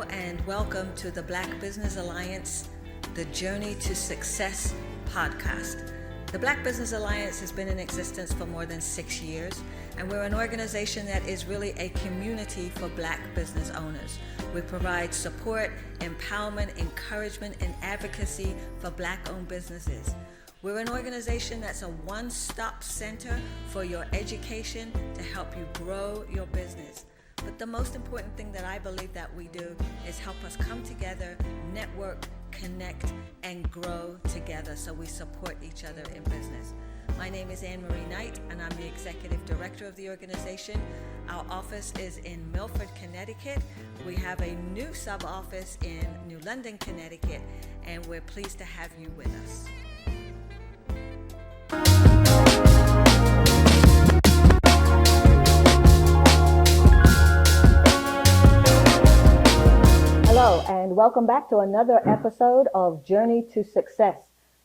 and welcome to the Black Business Alliance, the Journey to Success podcast. The Black Business Alliance has been in existence for more than 6 years, and we're an organization that is really a community for Black business owners. We provide support, empowerment, encouragement, and advocacy for Black-owned businesses. We're an organization that's a one-stop center for your education to help you grow your business. But the most important thing that I believe that we do is help us come together, network, connect, and grow together so we support each other in business. My name is Anne Marie Knight, and I'm the Executive Director of the organization. Our office is in Milford, Connecticut. We have a new sub-office in New London, Connecticut, and we're pleased to have you with us. Hello, and welcome back to another episode of Journey to Success,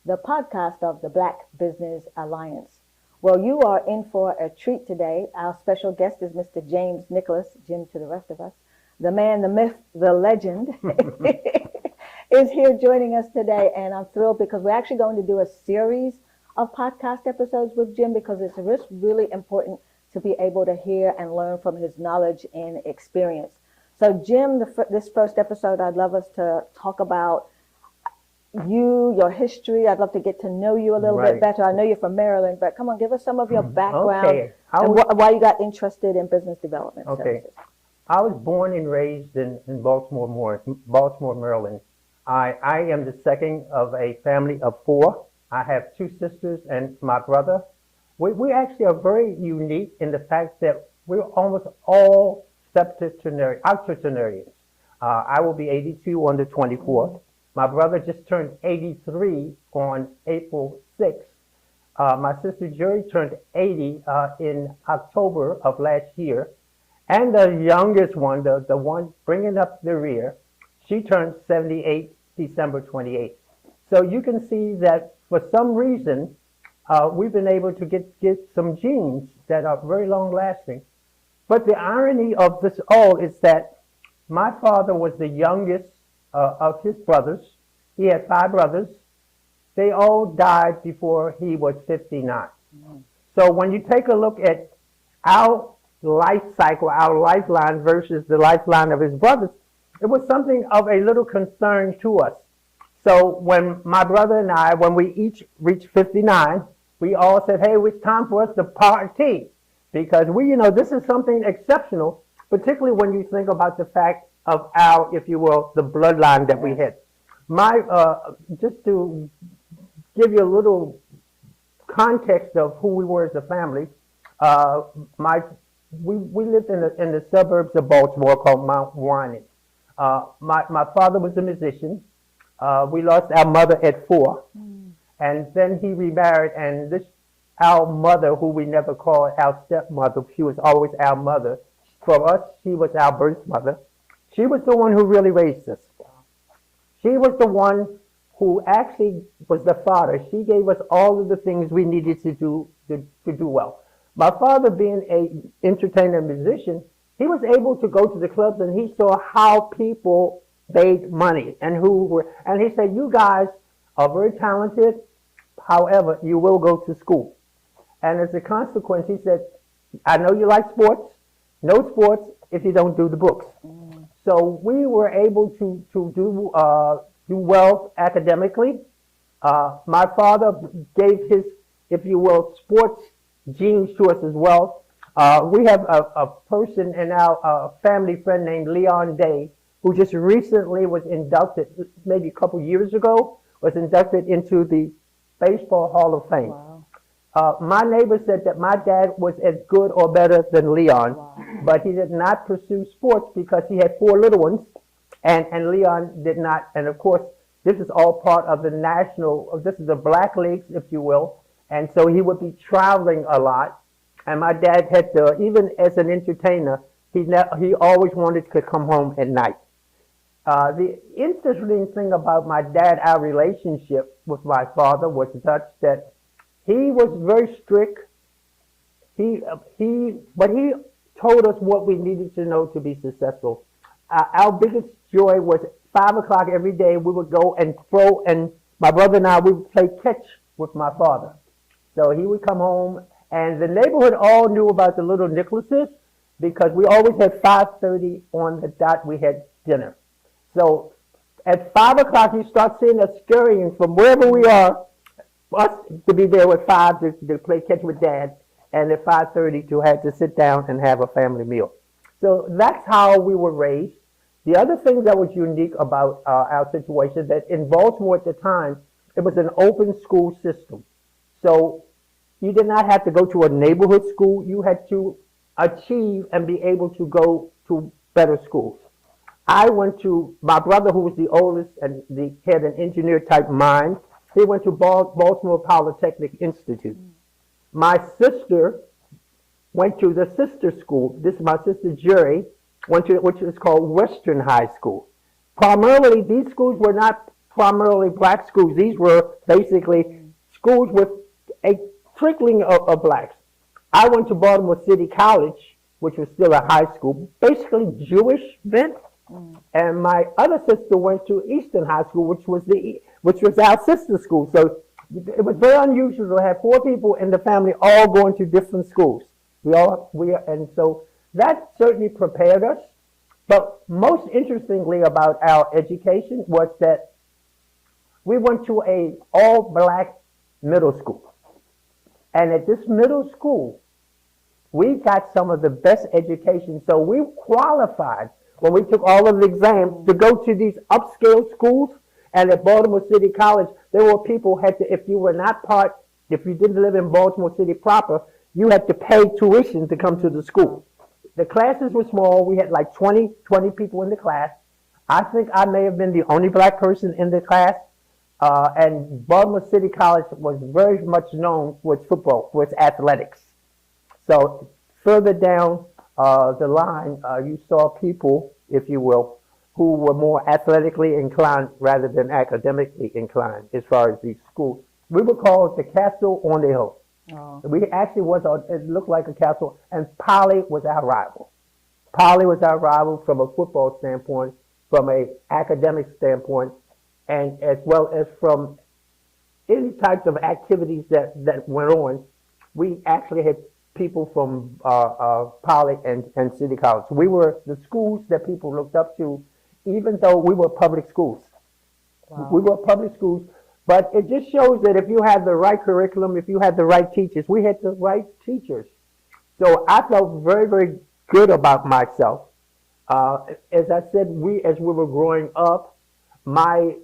the podcast of the Black Business Alliance. Well, you are in for a treat today. Our special guest is Mr. James Nicholas, Jim to the rest of us. The man, the myth, the legend is here joining us today, and I'm thrilled because we're actually going to do a series of podcast episodes with Jim because it's really important to be able to hear and learn from his knowledge and experience. So, Jim, this first episode, I'd love us to talk about you, your history. I'd love to get to know you a little bit better. I know you're from Maryland, but come on, give us some of your background and why you got interested in business development services. I was born and raised in Baltimore, Maryland. I am the second of a family of 4. I have 2 sisters and my brother. We actually are very unique in the fact that we're almost all octogenarians. I will be 82 on the 24th. My brother just turned 83 on April 6th. My sister Jerry turned 80 in October of last year. And the youngest one, the one bringing up the rear, she turned 78 December 28th. So you can see that for some reason, we've been able to get some genes that are very long lasting. But the irony of this all is that my father was the youngest of his brothers. He had 5 brothers. They all died before he was 59. So when you take a look at our life cycle, our lifeline versus the lifeline of his brothers, it was something of a little concern to us. So when my brother and I, when we each reached 59, we all said, hey, it's time for us to party. Because this is something exceptional, particularly when you think about the fact of our, if you will, the bloodline that we had. Just to give you a little context of who we were as a family, we lived in the suburbs of Baltimore called Mount Warren. My father was a musician. We lost our mother at 4, and then he remarried, and our mother, who we never called our stepmother, she was always our mother. For us, she was our birth mother. She was the one who really raised us. She was the one who actually was the father. She gave us all of the things we needed to do well. My father, being an entertainer and musician, he was able to go to the clubs and he saw how people made money and and he said, you guys are very talented. However, you will go to school. And as a consequence, he said, I know you like sports. No sports if you don't do the books. So we were able to do well academically. My father gave his, if you will, sports genes to us as well. We have a person in our family friend named Leon Day, who just recently was inducted, maybe a couple years ago, was inducted into the Baseball Hall of Fame. Wow. My neighbor said that my dad was as good or better than Leon, but he did not pursue sports because he had 4 little ones, and Leon did not. And of course, this is all part of this is the Black Leagues, if you will, and so he would be traveling a lot. And my dad had to, even as an entertainer, he always wanted to come home at night. The interesting thing about my dad, our relationship with my father was such that he was very strict. But he told us what we needed to know to be successful. our biggest joy was 5 o'clock every day. We would go and throw, and my brother and I, we would play catch with my father. So he would come home, and the neighborhood all knew about the little Nicholases because we always had 5:30 on the dot. We had dinner. So at 5 o'clock, you start seeing us scurrying from wherever we are, us to be there at 5 to play catch with Dad, and at 5:30 to have to sit down and have a family meal. So that's how we were raised. The other thing that was unique about our situation that in Baltimore at the time, it was an open school system. So you did not have to go to a neighborhood school. You had to achieve and be able to go to better schools. I went to, my brother who was the oldest and had an engineer type mind, he went to Baltimore Polytechnic Institute. My sister went to the sister school. This is my sister Jerry, went to which is called Western High School. Primarily, these schools were not primarily black schools. These were basically schools with a trickling of blacks. I went to Baltimore City College, which was still a high school, basically Jewish bent. And my other sister went to Eastern High School, which was our sister school. So it was very unusual to have 4 people in the family all going to different schools. And so that certainly prepared us. But most interestingly about our education was that we went to a all-black middle school. And at this middle school, we got some of the best education. So we qualified when we took all of the exams to go to these upscale schools. And at Baltimore City College, there were people who had to, if you didn't live in Baltimore City proper, you had to pay tuition to come to the school. The classes were small. We had like 20 people in the class. I think I may have been the only black person in the class. And Baltimore City College was very much known for its football, for its athletics. So further down the line, you saw people, if you will, who were more athletically inclined rather than academically inclined as far as these schools. We were called the Castle on the Hill. Oh. We actually it looked like a castle, and Poly was our rival. Poly was our rival from a football standpoint, from an academic standpoint, and as well as from any types of activities that went on. We actually had people from Poly and City College. We were the schools that people looked up to, even though we were public schools. Wow. We were public schools, but it just shows that if you had the right curriculum, if you had the right teachers, we had the right teachers. So I felt very, very good about myself. As I said, as we were growing up, my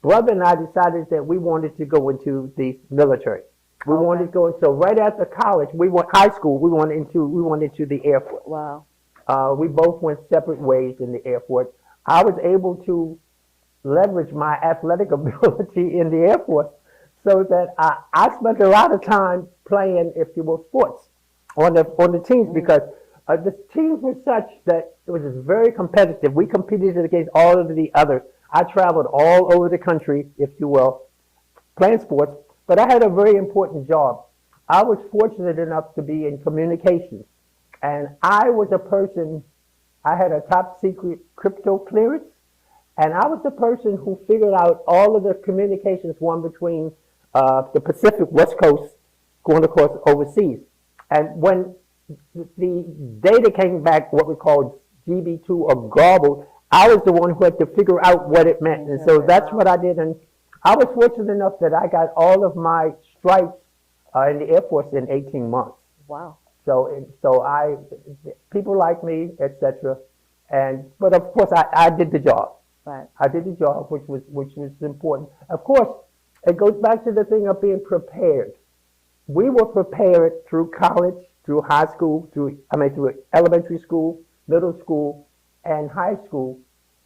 brother and I decided that we wanted to go into the military. We wanted to go, so right after college, high school, we went into the Air Force. Wow. We both went separate ways in the Air Force. I was able to leverage my athletic ability in the Air Force so that I spent a lot of time playing, if you will, sports on the teams because the teams were such that it was very competitive. We competed against all of the others. I traveled all over the country, if you will, playing sports, but I had a very important job. I was fortunate enough to be in communications, and I was a person, I had a top secret crypto clearance, and I was the person who figured out all of the communications, one between the Pacific West Coast going across overseas. And when the data came back, what we called GB2 or garbled, I was the one who had to figure out what it meant. And so that's what I did. And I was fortunate enough that I got all of my stripes in the Air Force in 18 months. Wow. So people like me, etc. But of course, I did the job. Right. I did the job, which was important. Of course, it goes back to the thing of being prepared. We were prepared through college, through high school, through elementary school, middle school, and high school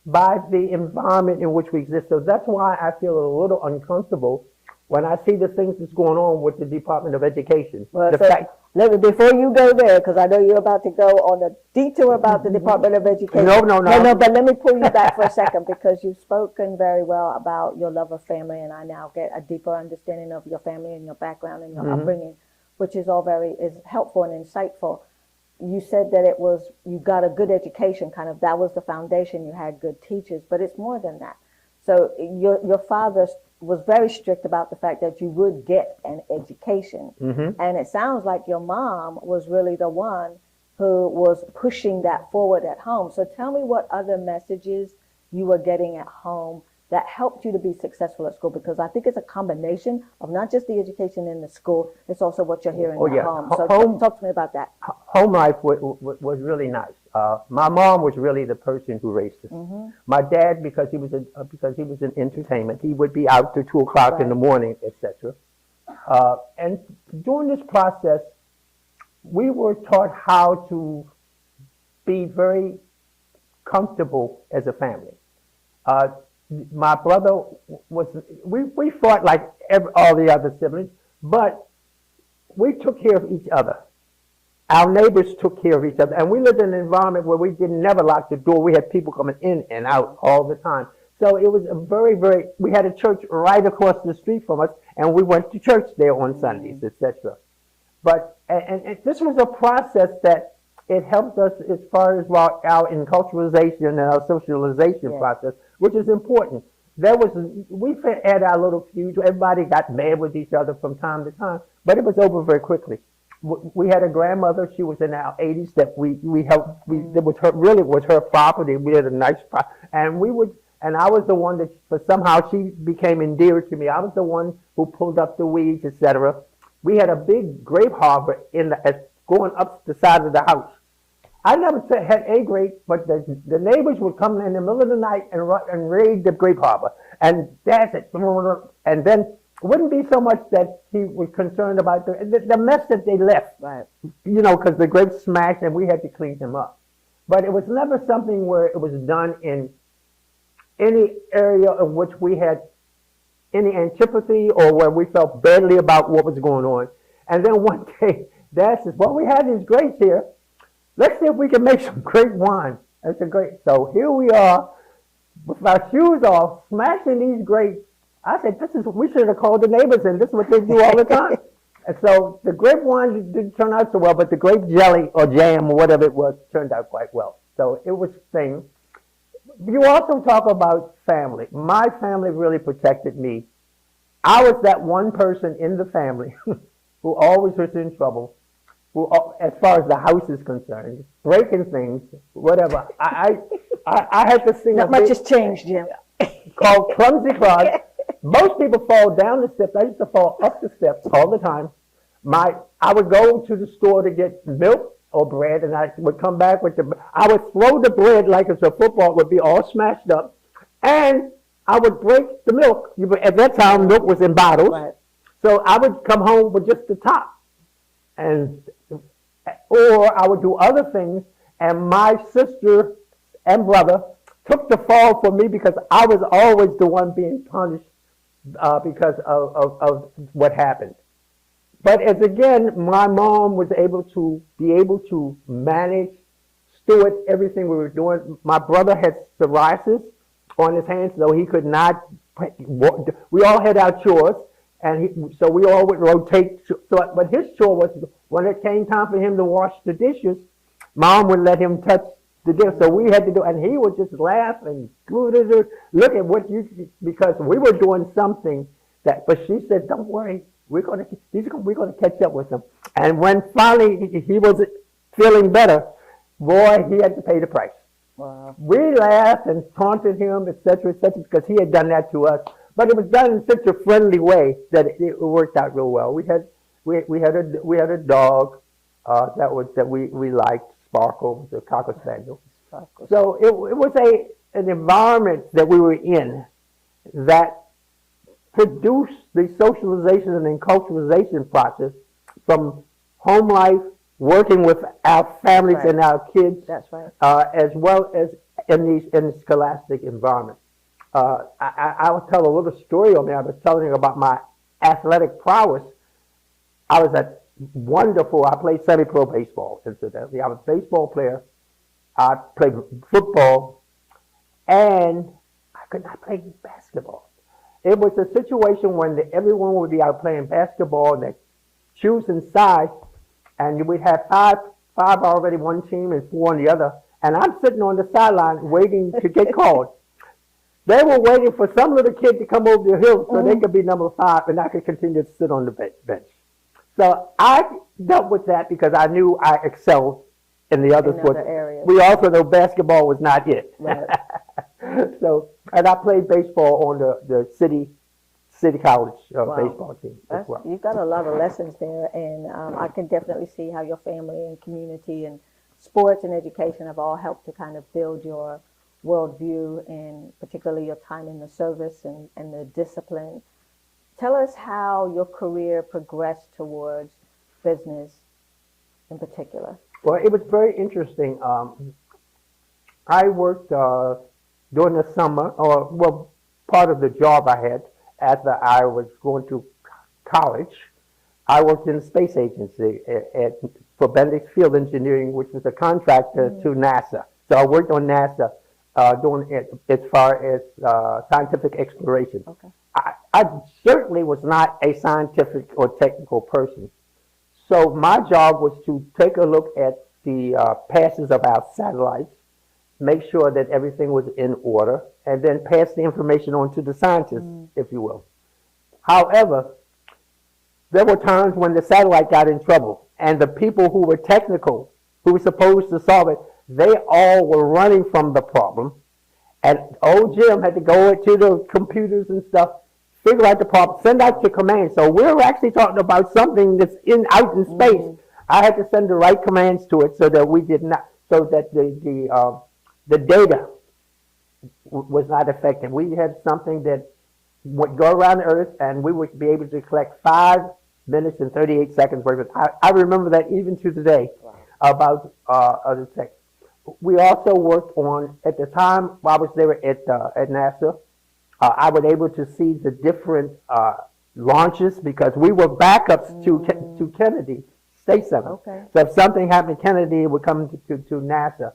by the environment in which we exist. So that's why I feel a little uncomfortable when I see the things that's going on with the Department of Education. Well, before you go there, because I know you're about to go on a detour about the Department of Education. No, but let me pull you back for a second because you've spoken very well about your love of family, and I now get a deeper understanding of your family and your background and your upbringing, which is all is helpful and insightful. you said that it was, you got a good education, kind of, that was the foundation, you had good teachers, but it's more than that. So your father was very strict about the fact that you would get an education. And it sounds like your mom was really the one who was pushing that forward at home. So tell me what other messages you were getting at home that helped you to be successful at school, because I think it's a combination of not just the education in the school, it's also what you're hearing at home. So talk to me about that. Home life was really nice. My mom was really the person who raised us. My dad, because he was in entertainment, he would be out till 2:00 in the morning, etc. And during this process, we were taught how to be very comfortable as a family. My brother we fought like all the other siblings, but we took care of each other. Our neighbors took care of each other, and we lived in an environment where we never lock the door. We had people coming in and out all the time. So it was a we had a church right across the street from us, and we went to church there on Sundays, etc. But and this was a process that it helped us as far as our enculturalization and our socialization process, which is important. We had our little feuds. Everybody got mad with each other from time to time, but it was over very quickly. We had a grandmother. She was in our 80s that we helped. It was her property. We had a nice property, and I was the one that, for somehow, she became endeared to me. I was the one who pulled up the weeds, etc. We had a big grape harbor going up the side of the house. I never had a grape, but the neighbors would come in the middle of the night and raid the grape harbor. And that's it. And then it wouldn't be so much that he was concerned about the mess that they left, Right. Because the grapes smashed and we had to clean them up. But it was never something where it was done in any area of which we had any antipathy or where we felt badly about what was going on. And then one day, Dad says, well, we have these grapes here. Let's see if we can make some grape wine. That's a great. So here we are with our shoes off, smashing these grapes. I said, we should have called the neighbors, and this is what they do all the time. And so the grape wine didn't turn out so well, but the grape jelly or jam or whatever it was turned out quite well. So it was things. You also talk about family. My family really protected me. I was that one person in the family who always was in trouble. Who, as far as the house is concerned, breaking things, whatever. I had to sing. Not much has changed, Jim. Called Clumsy Claus. Most people fall down the steps. I used to fall up the steps all the time. I would go to the store to get milk or bread, and I would come back with I would throw the bread like it's a football. It would be all smashed up, and I would break the milk. At that time, milk was in bottles, Right. So I would come home with just the top. Or I would do other things, and my sister and brother took the fall for me because I was always the one being punished because of what happened. But as again, my mom was able to manage, steward everything we were doing. My brother had psoriasis on his hands, so he could not. We all had our chores. So we all would rotate. But his chore was, when it came time for him to wash the dishes, Mom would let him touch the dish. So we had to do, and he would just laugh and look at what because we were doing something but she said, don't worry, we're going to catch up with him. And when finally he was feeling better, boy, he had to pay the price. Wow. We laughed and taunted him, etc., because he had done that to us. But it was done in such a friendly way that it worked out real well. We had a dog that we liked, Sparkle, the Cocker Spaniel. Sparkle. So it was an environment that we were in that produced the socialization and enculturalization process from home life, working with our families Right. and our kids, That's right. as well as in the scholastic environment. I will tell a little story on there. I was telling you about my athletic prowess. I played semi-pro baseball, incidentally. I was a baseball player. I played football, and I could not play basketball. It was a situation when everyone would be out playing basketball, and they'd choose inside, and we'd have 5 already one team and 4 on the other, and I'm sitting on the sideline waiting to get called. They were waiting for some little kid to come over the hill so they could be number 5, and I could continue to sit on the bench. So I dealt with that because I knew I excelled in the other In sports. other areas. We also know basketball was not it. Right. So, and I played baseball on the city college Wow. baseball team as That's, well. you've got a lot of lessons there, and I can definitely see how your family and community and sports and education have all helped to kind of build your worldview and particularly your time in the service and the discipline. Tell us how your career progressed towards business in particular. Well, it was very interesting. I worked during the summer, or well, part of the job I had after I was going to college. I worked in the space agency for Bendix Field Engineering, which was a contractor to NASA. So I worked on NASA doing it as far as scientific exploration. Okay. I certainly was not a scientific or technical person. So my job was to take a look at the passes of our satellites, make sure that everything was in order, and then pass the information on to the scientists, if you will. However, there were times when the satellite got in trouble, and the people who were technical, who were supposed to solve it, they all were running from the problem. And old Jim had to go into the computers and stuff, figure out the problem, send out the command. So we're actually talking about something that's out in space. I had to send the right commands to it so that we did not, so that the data was not affected. We had something that would go around the Earth, and we would be able to collect 5 minutes and 38 seconds worth of. I remember that even to today about other tech. We also worked on, at the time while I was there at NASA, I was able to see the different launches because we were backups to Kennedy Space Center. Okay. So if something happened to Kennedy, it would come to NASA.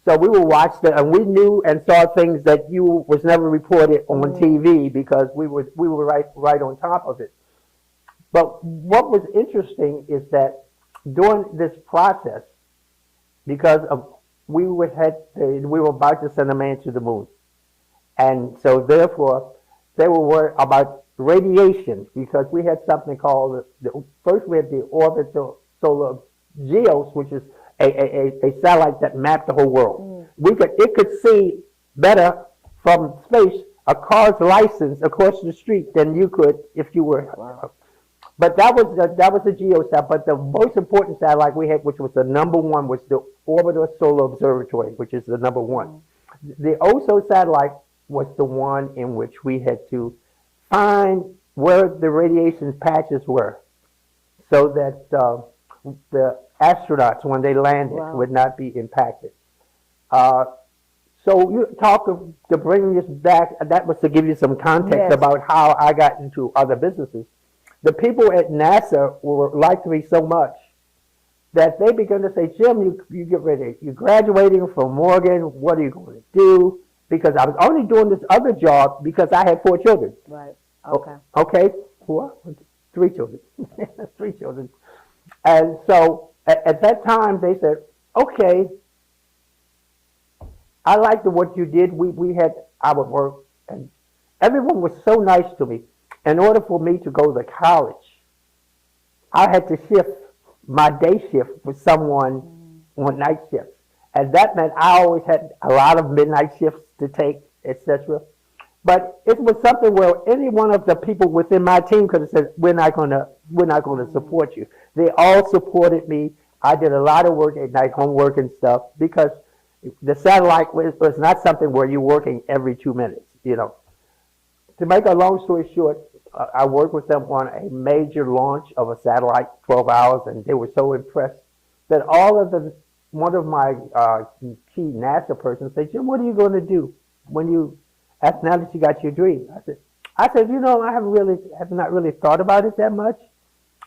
So we would watch that, and we knew and saw things that was never reported on TV because we were right on top of it. But what was interesting is that during this process, because of we were about to send a man to the moon, and so therefore they were worried about radiation because we had something called first we had the orbital solar GEOS, which is a satellite that mapped the whole world. It could see better from space a car's license across the street than you could if you were. Wow. But that was the GeoSat. But the most important satellite we had, which was the number one, was the Orbital Solar Observatory, which is the number one. The OSO satellite was the one in which we had to find where the radiation patches were, so that the astronauts, when they landed, would not be impacted. So you talk to bring this back. That was to give you some context about how I got into other businesses. The people at NASA liked me so much that they began to say, Jim, you get ready. You're graduating from Morgan. What are you going to do? Because I was only doing this other job because I had 4 children. Right. Okay. Okay. 4? 3 children. 3 children. And so at that time they said, okay, I liked what you did. We had our work, and everyone was so nice to me. In order for me to go to college, I had to shift my day shift with someone on night shifts. And that meant I always had a lot of midnight shifts to take, etc. But it was something where any one of the people within my team could have said, we're not going to support you. They all supported me. I did a lot of work at night, homework and stuff, because the satellite was not something where you're working every 2 minutes, you know. To make a long story short, I worked with them on a major launch of a satellite, 12 hours, and they were so impressed that one of my key NASA persons said, Jim, what are you going to do now that you got your dream? I said, you know, I have not really thought about it that much.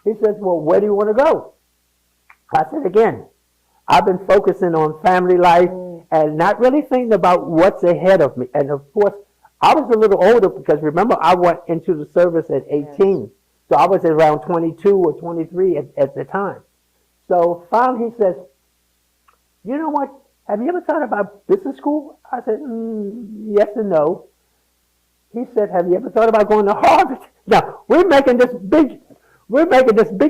He says, well, where do you want to go? I said, again, I've been focusing on family life and not really thinking about what's ahead of me. And of course, I was a little older because remember, I went into the service at 18. Yes. So I was around 22 or 23 at the time. So finally he says, you know what? Have you ever thought about business school? I said, yes and no. He said, have you ever thought about going to Harvard? Now, we're making this big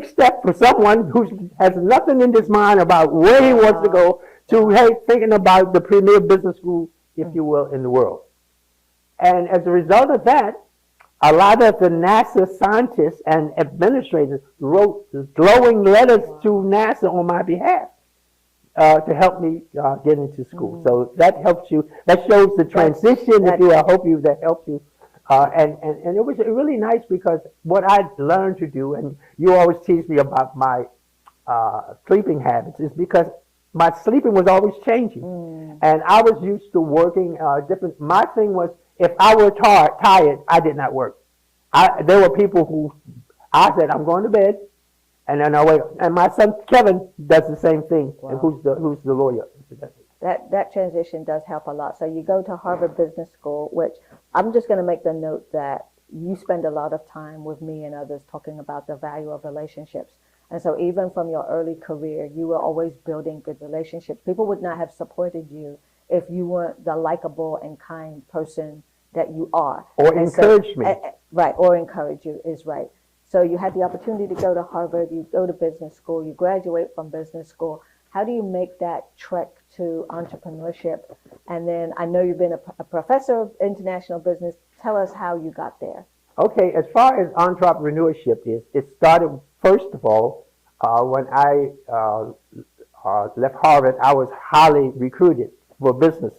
step for someone who has nothing in his mind about where he wants to go to, hey, thinking about the premier business school, if you will, in the world. And as a result of that, a lot of the NASA scientists and administrators wrote glowing letters to NASA on my behalf to help me get into school. So that helps you. That shows the transition. If you, I hope you that helps you. And it was really nice because what I learned to do, and you always tease me about my sleeping habits, is because my sleeping was always changing, and I was used to working different. My thing was, if I were tired, I did not work. There were people who I said, I'm going to bed, and then I wait. And my son Kevin does the same thing. Wow. And who's the lawyer? That transition does help a lot. So you go to Harvard Business School, which I'm just going to make the note that you spend a lot of time with me and others talking about the value of relationships. And so even from your early career, you were always building good relationships. People would not have supported you if you weren't the likable and kind person that you are. Or encourage me. Right, or encourage you is right. So you had the opportunity to go to Harvard, you go to business school, you graduate from business school. How do you make that trek to entrepreneurship? And then I know you've been a professor of international business. Tell us how you got there. Okay, as far as entrepreneurship is, it started, first of all, when I left Harvard, I was highly recruited for business.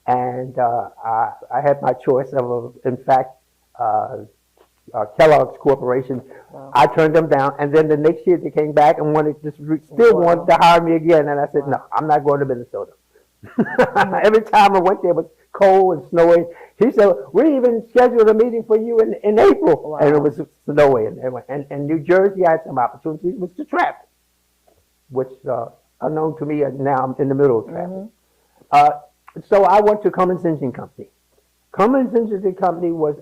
And I had my choice of, in fact, Kellogg's Corporation. Wow. I turned them down, and then the next year they came back and wanted to hire me again. And I said, no, I'm not going to Minnesota. Every time I went there, it was cold and snowy. He said, we even scheduled a meeting for you in April. Wow. And it was snowy. And New Jersey, I had some opportunities. It was the traffic, which unknown to me, now I'm in the middle of traffic. So I went to Cummins Engine Company. Cummins Engine Company was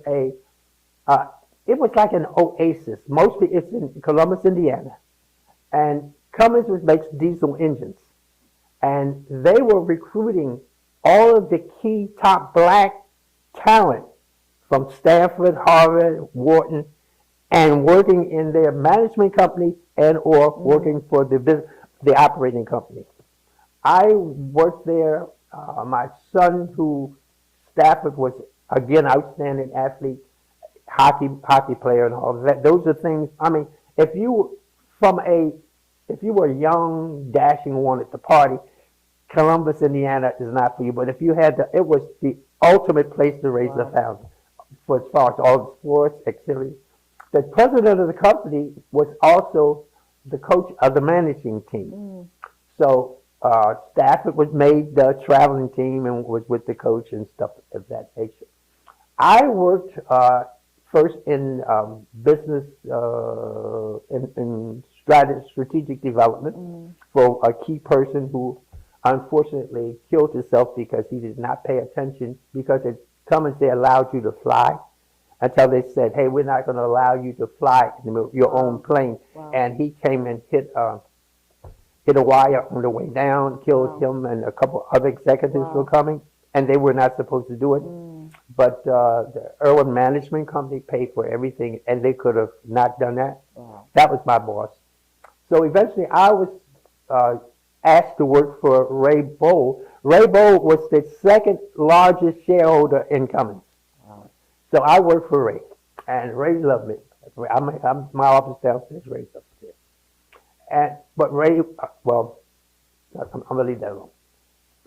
it was like an oasis. Mostly it's in Columbus, Indiana. And Cummins makes diesel engines. And they were recruiting all of the key top black talent from Stanford, Harvard, Wharton, and working in their management company and or working for the operating company. I worked there. My son, who Stafford was, again, outstanding athlete, hockey player and all of that. Those are things, I mean, if you were young, dashing, wanted to party, Columbus, Indiana is not for you. But if you had it was the ultimate place to raise a family for as far as all the sports, activities. The president of the company was also the coach of the managing team. So Stafford was made the traveling team and was with the coach and stuff of that nature. I worked first in business in strategic development for a key person who unfortunately killed himself because he did not pay attention, because at Cummins they allowed you to fly until they said, hey, we're not going to allow you to fly your own plane. Wow. And he came and hit a wire on the way down, killed him, and a couple other executives were coming, and they were not supposed to do it. But the Irwin Management Company paid for everything, and they could have not done that. Wow. That was my boss. So eventually I was asked to work for Ray Bohl. Ray Bohl was the second largest shareholder in Cummins. Wow. So I worked for Ray, and Ray loved me. I'm my office downstairs, Ray's upstairs. But Ray, well, I'm going to leave that alone.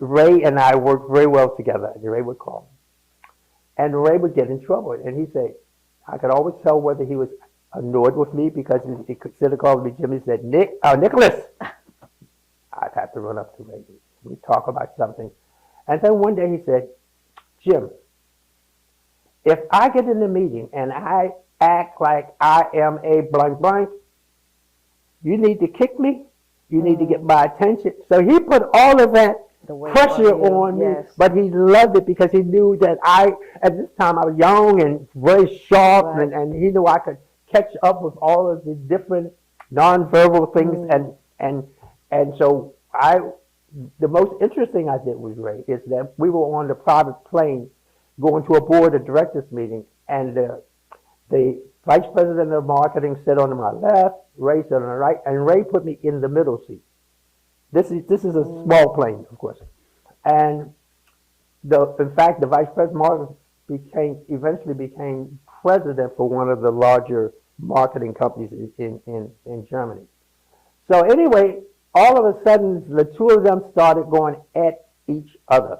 Ray and I worked very well together. Ray would call me. And Ray would get in trouble. And he'd say, I could always tell whether he was annoyed with me, because he instead of calling me Jimmy, he said, Nicholas. I'd have to run up to Ray. We'd talk about something. And then one day he said, Jim, if I get in the meeting and I act like I am a blank blank, you need to kick me. You need to get my attention. So he put all of that pressure on me, but he loved it because he knew that at this time I was young and very sharp, and he knew I could catch up with all of the different nonverbal things, and so the most interesting I did with Ray is that we were on the private plane going to a board of directors meeting, and the vice president of marketing sat on my left, Ray sat on the right, and Ray put me in the middle seat. This is a small plane, of course, and in fact the vice president of marketing eventually became president for one of the larger marketing companies in Germany. So anyway, all of a sudden the two of them started going at each other,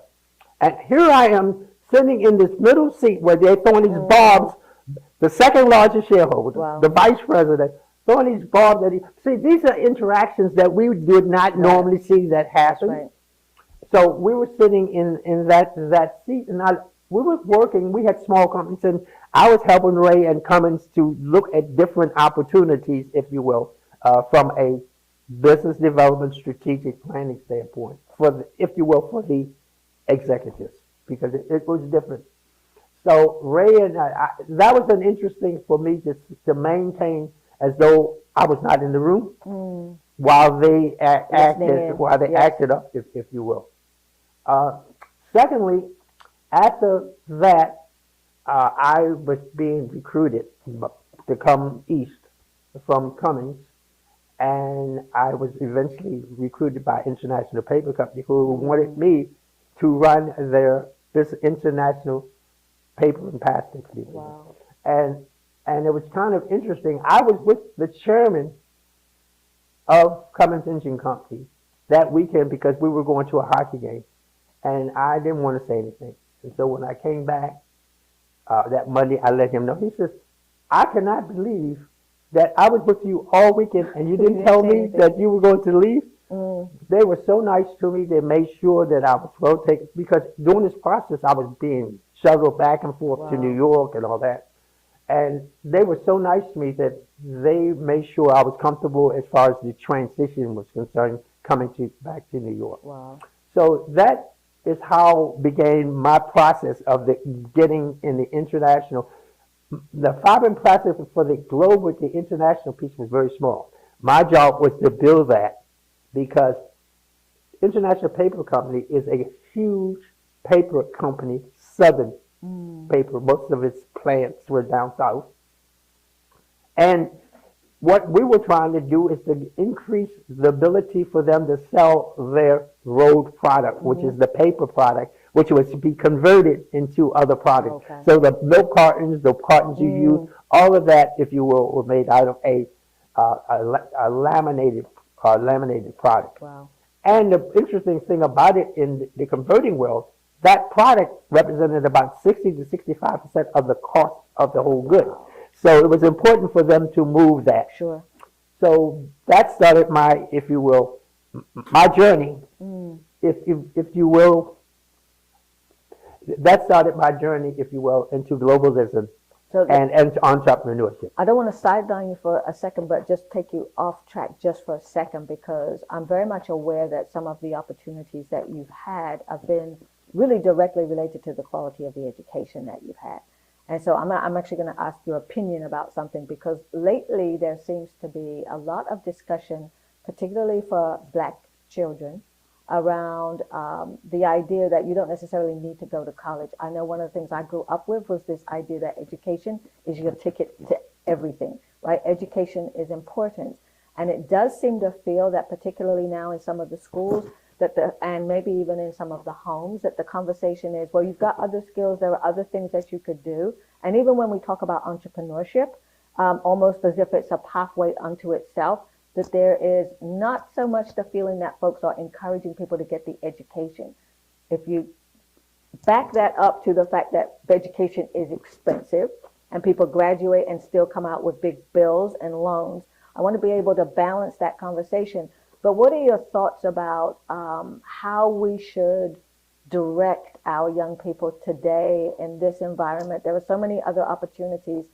and here I am sitting in this middle seat where they're throwing these bombs. The second largest shareholder, Wow. the vice president, throwing these bombs at see, these are interactions that we would not normally see that happen. Right. So we were sitting in that seat, and we were working. We had small companies, and I was helping Ray and Cummins to look at different opportunities, if you will, from a business development strategic planning standpoint, if you will, for the executives, because it was different. So Ray and that was an interesting for me to maintain as though I was not in the room while they acted up, if you will. Secondly, after that, I was being recruited to come east from Cummins, and I was eventually recruited by International Paper Company, who wanted me to run this international paper and plastics division. Wow. And it was kind of interesting. I was with the chairman of Cummins Engine Company that weekend because we were going to a hockey game, and I didn't want to say anything. And so when I came back that Monday, I let him know. He says, "I cannot believe that I was with you all weekend and you didn't tell me that you were going to leave." They were so nice to me. They made sure that I was well taken, because during this process I was being shuttled back and forth to New York and all that. And they were so nice to me that they made sure I was comfortable as far as the transition was concerned, coming back to New York. Wow. So that is how began my process of getting in the international. The fiber process for the global, the international piece was very small. My job was to build that, because International Paper Company is a huge paper company, Southern paper. Most of its plants were down south. And what we were trying to do is to increase the ability for them to sell their road product, which is the paper product, which was to be converted into other products. Okay. So the milk cartons, the cartons you use, all of that, if you will, were made out of a laminated product. Wow. And the interesting thing about it in the converting world, that product represented about 60 to 65% of the cost of the whole good. So it was important for them to move that. Sure. So that started my, if you will, my journey, if you will. That started my journey, if you will, into globalism and entrepreneurship. I don't want to sideline you for a second, but just take you off track just for a second, because I'm very much aware that some of the opportunities that you've had have been really directly related to the quality of the education that you've had. And so I'm actually going to ask your opinion about something, because lately there seems to be a lot of discussion, particularly for Black children, around the idea that you don't necessarily need to go to college. I know one of the things I grew up with was this idea that education is your ticket to everything, right? Education is important. And it does seem to feel that, particularly now in some of the schools, and maybe even in some of the homes, that the conversation is, well, you've got other skills, there are other things that you could do. And even when we talk about entrepreneurship, almost as if it's a pathway unto itself, that there is not so much the feeling that folks are encouraging people to get the education. If you back that up to the fact that education is expensive and people graduate and still come out with big bills and loans, I want to be able to balance that conversation. But what are your thoughts about how we should direct our young people today in this environment? There are so many other opportunities,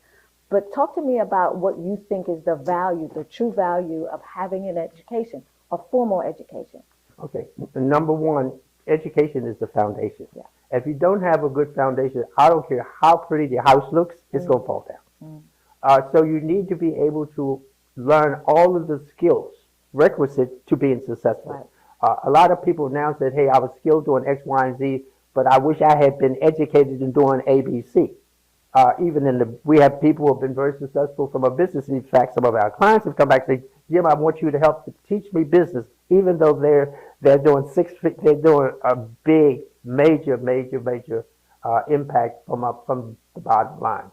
but talk to me about what you think is the value, the true value of having an education, a formal education. Okay, number one, education is the foundation. Yeah. If you don't have a good foundation, I don't care how pretty the house looks, it's going to fall down. So you need to be able to learn all of the skills requisite to being successful. A lot of people now said, hey, I was skilled doing X, Y, and Z, but I wish I had been educated in doing ABC. Even in the, we have people who have been very successful from a business. In fact, some of our clients have come back and say, Jim, I want you to help to teach me business, even though they're doing they're doing a big, major impact from the bottom line.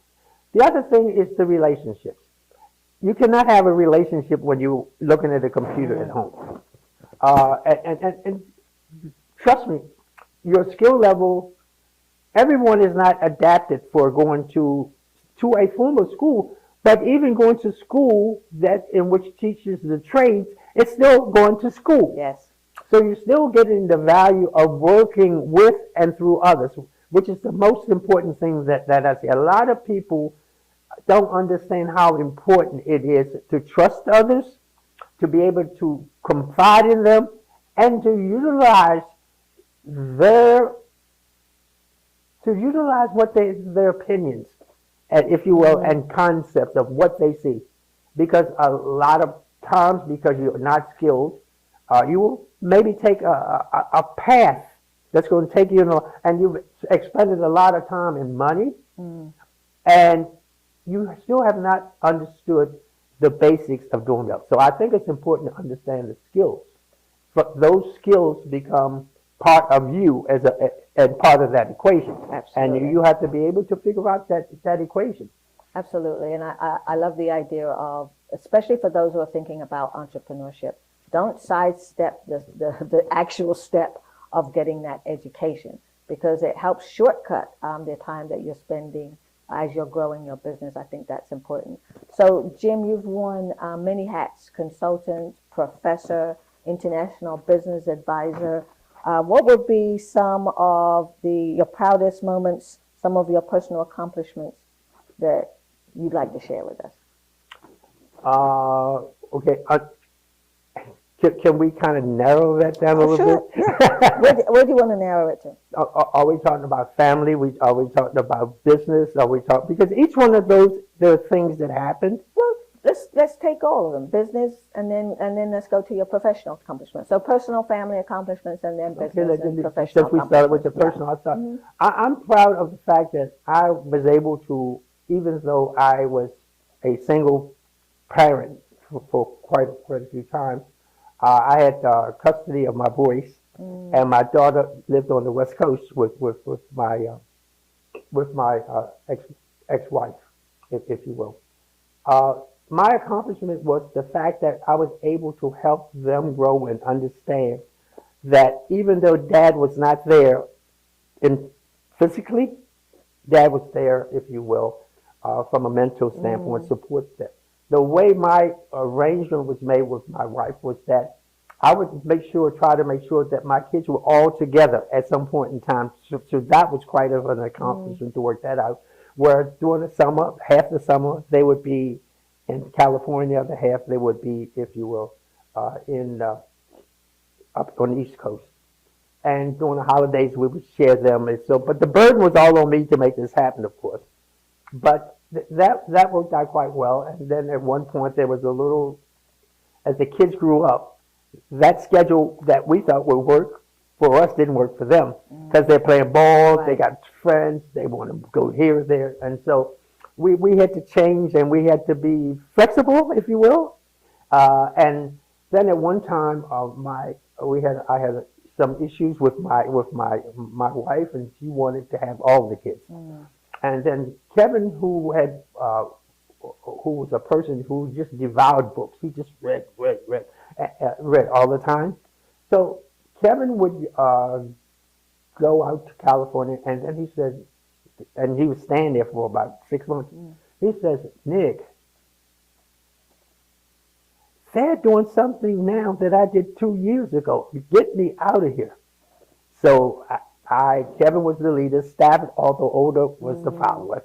The other thing is the relationships. You cannot have a relationship when you're looking at a computer at home. And trust me, your skill level, everyone is not adapted for going to a formal school, but even going to school that in which teaches the trades, it's still going to school. Yes. So you're still getting the value of working with and through others, which is the most important thing that I see. A lot of people don't understand how important it is to trust others, to be able to confide in them, and to utilize their opinions, if you will, and concepts of what they see. Because a lot of times, because you're not skilled, you will maybe take a path that's going to take you, and you've expended a lot of time and money, and you still have not understood the basics of doing that. So I think it's important to understand the skills. But those skills become part of you and part of that equation. Absolutely. And you have to be able to figure out that equation. Absolutely. And I love the idea of, especially for those who are thinking about entrepreneurship, don't sidestep the actual step of getting that education, because it helps shortcut the time that you're spending as you're growing your business. I think that's important. So, Jim, you've worn many hats: consultant, professor, international business advisor. What would be some of your proudest moments, some of your personal accomplishments that you'd like to share with us? Okay. Can we kind of narrow that down a little bit? Yeah. Where do you want to narrow it to? Are we talking about family? Are we talking about business? Because each one of those, there are things that happened. Well, let's take all of them: business, and then let's go to your professional accomplishments. So personal, family accomplishments, and then business and professional. Since we started with the personal, I'm proud of the fact that I was able to, even though I was a single parent for quite a few times, I had custody of my boys, and my daughter lived on the West Coast with my ex-wife, if you will. My accomplishment was the fact that I was able to help them grow and understand that even though Dad was not there physically, Dad was there, if you will, from a mental standpoint, support them. The way my arrangement was made with my wife was that I would try to make sure that my kids were all together at some point in time. So that was quite of an accomplishment to work that out. Where during the summer, half the summer, they would be in California, the half they would be, if you will, up on the East Coast. And during the holidays, we would share them. And so, but the burden was all on me to make this happen, of course. But that worked out quite well. And then at one point, there was a little, as the kids grew up, that schedule that we thought would work for us didn't work for them, because they're playing ball, They got friends, they want to go here, there. And so we had to change, and we had to be flexible, if you will. And then at one time, I had some issues with my wife, and she wanted to have all the kids. And then Kevin, who was a person who just devoured books, he just read all the time. So Kevin would go out to California, and then he said, and he was staying there for about 6 months. He says, Nick, they're doing something now that I did 2 years ago. Get me out of here. So Kevin was the leader. Stafford, although older, was the follower.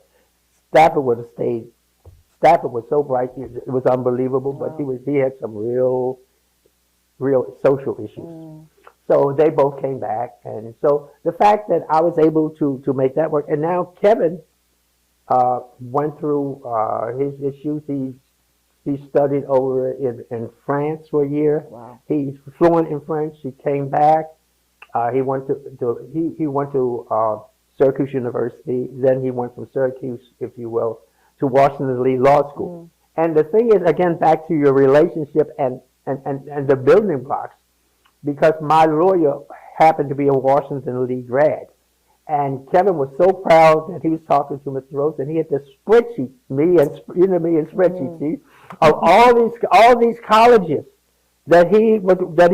Stafford would have stayed. Stafford was so bright, it was unbelievable, but he had some real social issues. So they both came back, and so the fact that I was able to make that work, and now Kevin went through his issues. He studied over in France for a year. Wow. He's fluent in French. He came back. He went he went to Syracuse University. Then he went from Syracuse, if you will, to Washington Lee Law School. And the thing is, again, back to your relationship and the building blocks, because my lawyer happened to be a Washington Lee grad. And Kevin was so proud that he was talking to Mr. Rose, and he had this spreadsheet, me and spreadsheet, see, of all these colleges that he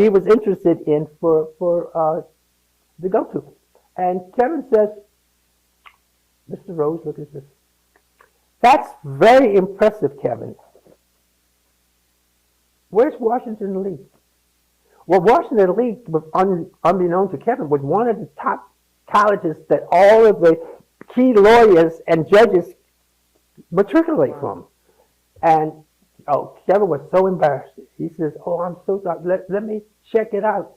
was interested in for to go to. And Kevin says, Mr. Rose, look at this. That's very impressive, Kevin. Where's Washington Lee? Well, Washington Lee, unbeknown to Kevin, was one of the top colleges that all of the key lawyers and judges matriculate from. And Kevin was so embarrassed. He says, I'm so sorry. Let me check it out.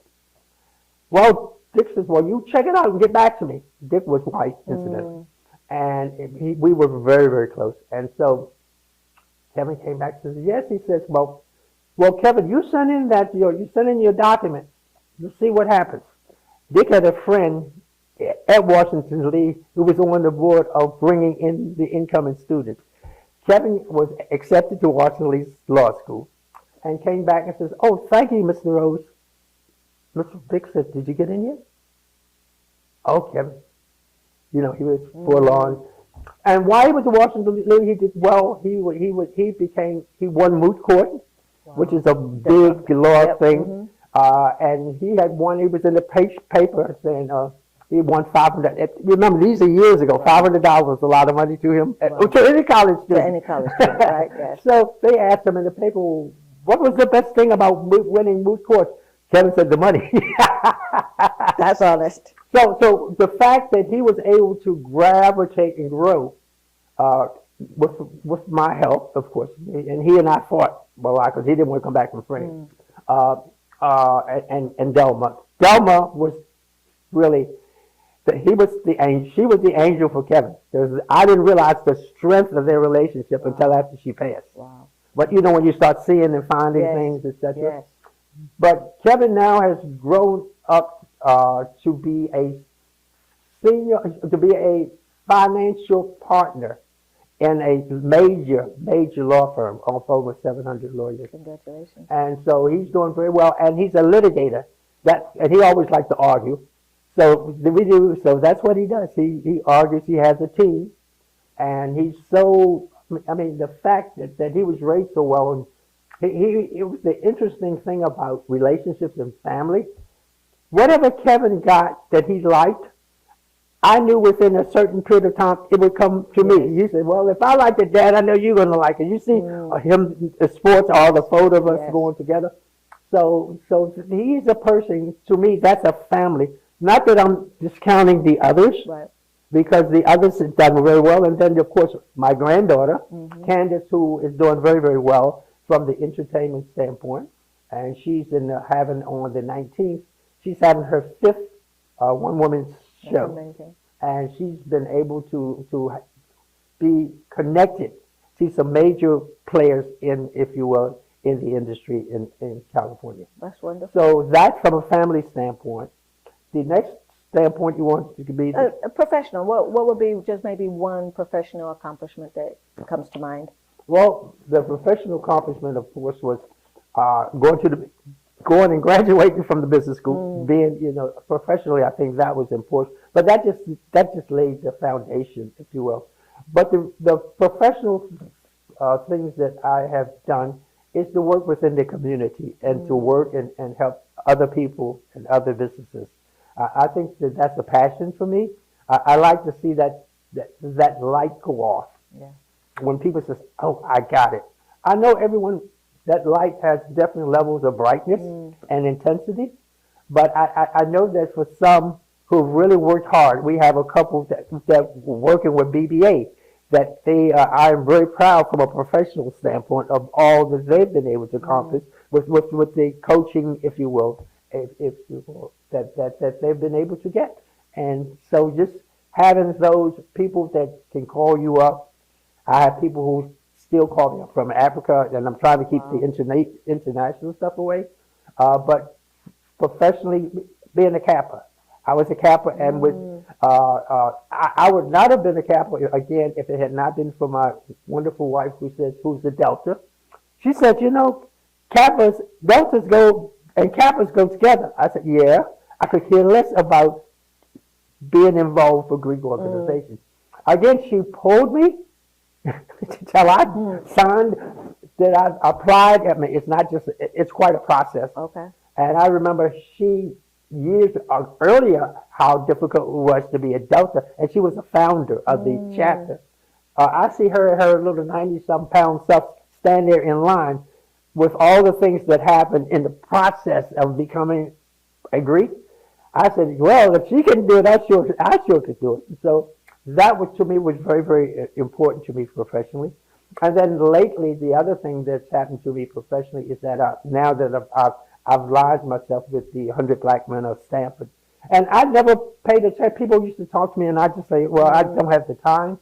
Well, Dick says, well, you check it out and get back to me. Dick was white, incidentally. And we were very, very close. And so Kevin came back and says, yes. He says, well, Kevin, you send in your documents. You see what happens. Dick had a friend at Washington Lee who was on the board of bringing in the incoming students. Kevin was accepted to Washington Lee's law school and came back and says, thank you, Mr. Rose. Mr. Dick said, did you get in yet? Oh, Kevin. He was forlorn. And while he was at Washington Lee, he did well. He won moot court, which is a big law thing. And he was in the paper saying he won $500. Remember, these are years ago. $500 was a lot of money to him. To any college student. To any college student, right? Yes. So they asked him in the paper, what was the best thing about winning moot court? Kevin said the money. That's honest. So the fact that he was able to gravitate and grow with my help, of course, and he and I fought a lot because he didn't want to come back from France. And Delma. Delma was really, she was the angel for Kevin. I didn't realize the strength of their relationship until after she passed. Wow. But when you start seeing and finding things, etc. Yes. But Kevin now has grown up to be a financial partner in a major law firm of over 700 lawyers. Congratulations. And so he's doing very well, and he's a litigator. And he always likes to argue. So that's what he does. He argues. He has a team, and he's so. I mean, the fact that he was raised so well, and it was the interesting thing about relationships and family. Whatever Kevin got that he liked, I knew within a certain period of time it would come to me. He said, well, if I liked it, Dad, I know you're going to like it. You see him, the sports, all the photo of us going together. So he's a person, to me, that's a family. Not that I'm discounting the others, Right. because the others have done very well. And then, of course, my granddaughter, Candace, who is doing very, very well from the entertainment standpoint. And she's having on the 19th, she's having her 5th one-woman show. That's amazing. And she's been able to be connected to some major players in, if you will, in the industry in California. That's wonderful. So that's from a family standpoint. The next standpoint you want to be A professional. What would be just maybe one professional accomplishment that comes to mind? well, the professional accomplishment, of course, was going and graduating from the business school, being, professionally, I think that was important. But that just laid the foundation, if you will. But the professional things that I have done is to work within the community and to work and help other people and other businesses. I think that's a passion for me. I like to see that light go off. Yeah. When people say, "Oh, I got it," I know everyone. That light has different levels of brightness and intensity, but I know that for some who really worked hard, we have a couple that were working with BBA, that I am very proud from a professional standpoint of all that they've been able to accomplish with the coaching, if you will, that they've been able to get. And so just having those people that can call you up. I have people who still call me. I'm from Africa, and I'm trying to keep the international stuff away. But professionally, being a Kappa, I was a Kappa, and I would not have been a Kappa again if it had not been for my wonderful wife, who's a Delta. She said, Deltas go and Kappas go together. I said, yeah. I could care less about being involved for Greek organizations. Again, she pulled me till I signed that I applied. I mean, it's not just, it's quite a process. Okay. And I remember years earlier, how difficult it was to be a Delta, and she was a founder of the chapter. I see her little 90-some pound self stand there in line with all the things that happened in the process of becoming a Greek. I said, well, if she can do it, I sure could do it. So that was, to me, was very, very important to me professionally. And then lately, the other thing that's happened to me professionally is that now that I've lodged myself with the 100 Black Men of Stanford, and I never paid attention. People used to talk to me, and I just say, well, I don't have the time.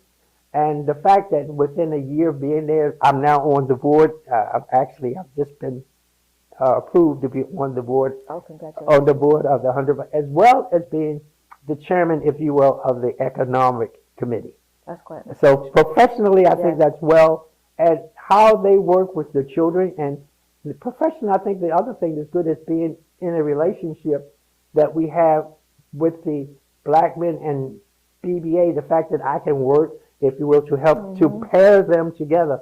And the fact that within a year of being there, I'm now on the board. I've just been approved to be on the board. Oh, congratulations. On the board of the 100, as well as being the chairman, if you will, of the economic committee. That's quite. So professionally, I think that's well, and how they work with the children, and the profession. I think the other thing that's good is being in a relationship that we have with the Black Men and BBA. The fact that I can work, if you will, to help to pair them together,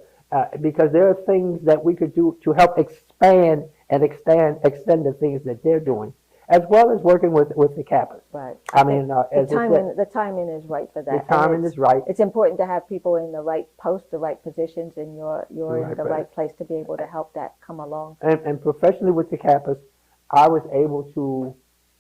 because there are things that we could do to help expand and extend the things that they're doing, as well as working with the Kappas. Right. I mean, the timing is right for that. The timing is right. It's important to have people in the right post, the right positions, and you're in the right place to be able to help that come along. And professionally with the Kappas, I was able to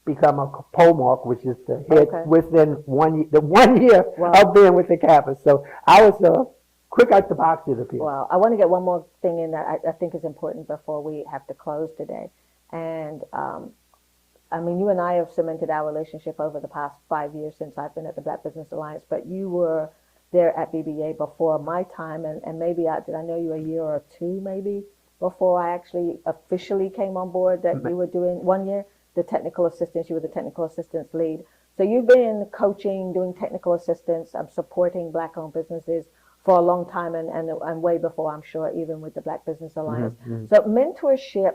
become a POMARC, which is the head within 1 year of being with the Kappas. So I was quick out the box, it appears. Well, I want to get one more thing in that I think is important before we have to close today. And I mean, you and I have cemented our relationship over the past 5 years since I've been at the Black Business Alliance, but you were there at BBA before my time, and maybe did I know you a year or two maybe before I actually officially came on board that you were doing 1 year, the technical assistance, you were the technical assistance lead. So you've been coaching, doing technical assistance, supporting Black-owned businesses for a long time and way before, I'm sure, even with the Black Business Alliance. So mentorship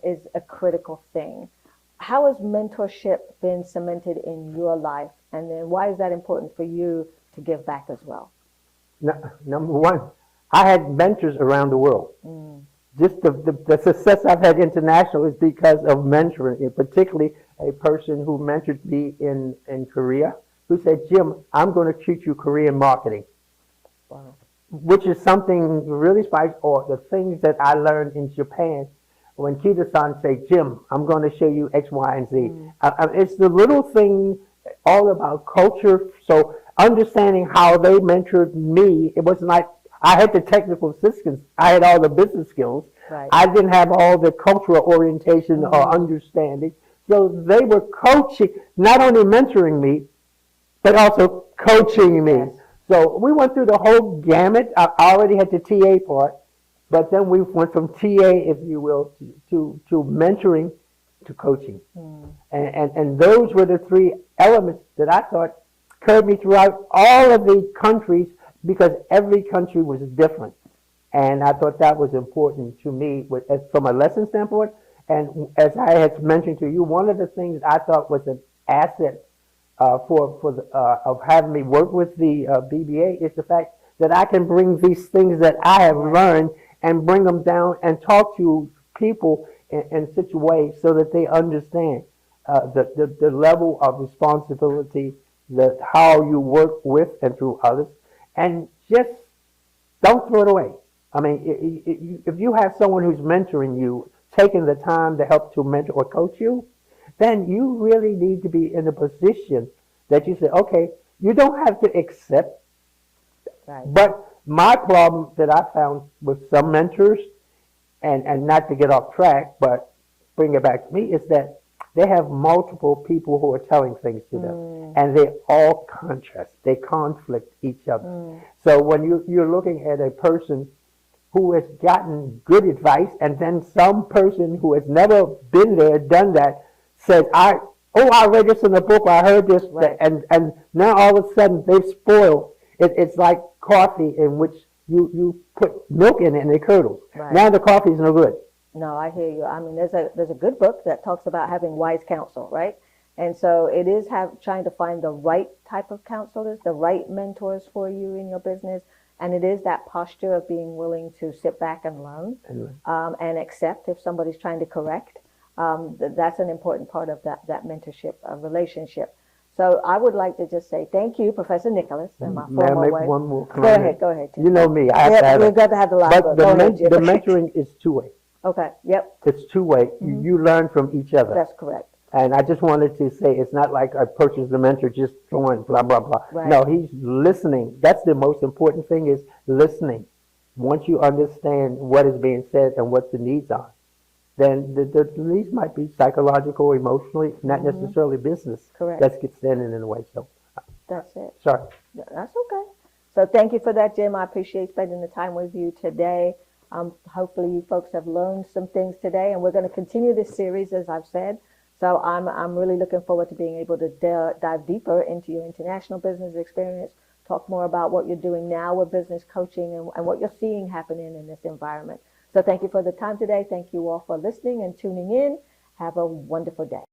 is a critical thing. How has mentorship been cemented in your life? And then why is that important for you to give back as well? Number one, I had mentors around the world. Just the success I've had international is because of mentoring, and particularly a person who mentored me in Korea, who said, Jim, I'm going to teach you Korean marketing. Wow. Which is something really spicy, or the things that I learned in Japan when Kita-san say, Jim, I'm going to show you X, Y, and Z. It's the little thing all about culture. So understanding how they mentored me, it wasn't like I had the technical assistance. I had all the business skills. Right. I didn't have all the cultural orientation or understanding. So they were coaching, not only mentoring me, but also coaching me. Yes. So we went through the whole gamut. I already had the TA part, but then we went from TA, if you will, to mentoring to coaching. And those were the three elements that I thought carried me throughout all of the countries, because every country was different. And I thought that was important to me from a lesson standpoint. And as I had mentioned to you, one of the things I thought was an asset of having me work with the BBA is the fact that I can bring these things that I have learned and bring them down and talk to people in such a way so that they understand the level of responsibility, how you work with and through others, and just don't throw it away. I mean, if you have someone who's mentoring you, taking the time to help to mentor or coach you, then you really need to be in a position that you say, okay, you don't have to accept. Right. But my problem that I found with some mentors, and not to get off track, but bring it back to me, is that they have multiple people who are telling things to them, and they all contrast. They conflict each other. So when you're looking at a person who has gotten good advice, and then some person who has never been there, done that, says, I read this in the book, I heard this, Right. and now all of a sudden they've spoiled. It's like coffee in which you put milk in it and it curdles. Right. Now the coffee's no good. No, I hear you. I mean, there's a good book that talks about having wise counsel, right? And so it is trying to find the right type of counselors, the right mentors for you in your business, and it is that posture of being willing to sit back and learn and accept if somebody's trying to correct. That's an important part of that mentorship relationship. So I would like to just say thank you, Professor Nicholas, in my May I formal make way. one more Go comment? ahead. Tim. You know me, I have to have We've it. got to have the last But one. the, Go ahead, Jim. the mentoring is two-way. Okay, yep, It's two-way. You learn from each other. that's correct. And I just wanted to say it's not like I purchased the mentor just throwing blah, blah, blah. Right. No, he's listening. That's the most important thing is listening. Once you understand what is being said and what the needs are, then the needs might be psychological, emotionally, not necessarily business. Correct. That's get standing in the way. So, That's it. sorry. That's okay. So thank you for that, Jim. I appreciate spending the time with you today. Hopefully you folks have learned some things today, and we're going to continue this series, as I've said. So I'm really looking forward to being able to dive deeper into your international business experience, talk more about what you're doing now with business coaching and what you're seeing happening in this environment. So thank you for the time today. Thank you all for listening and tuning in. Have a wonderful day.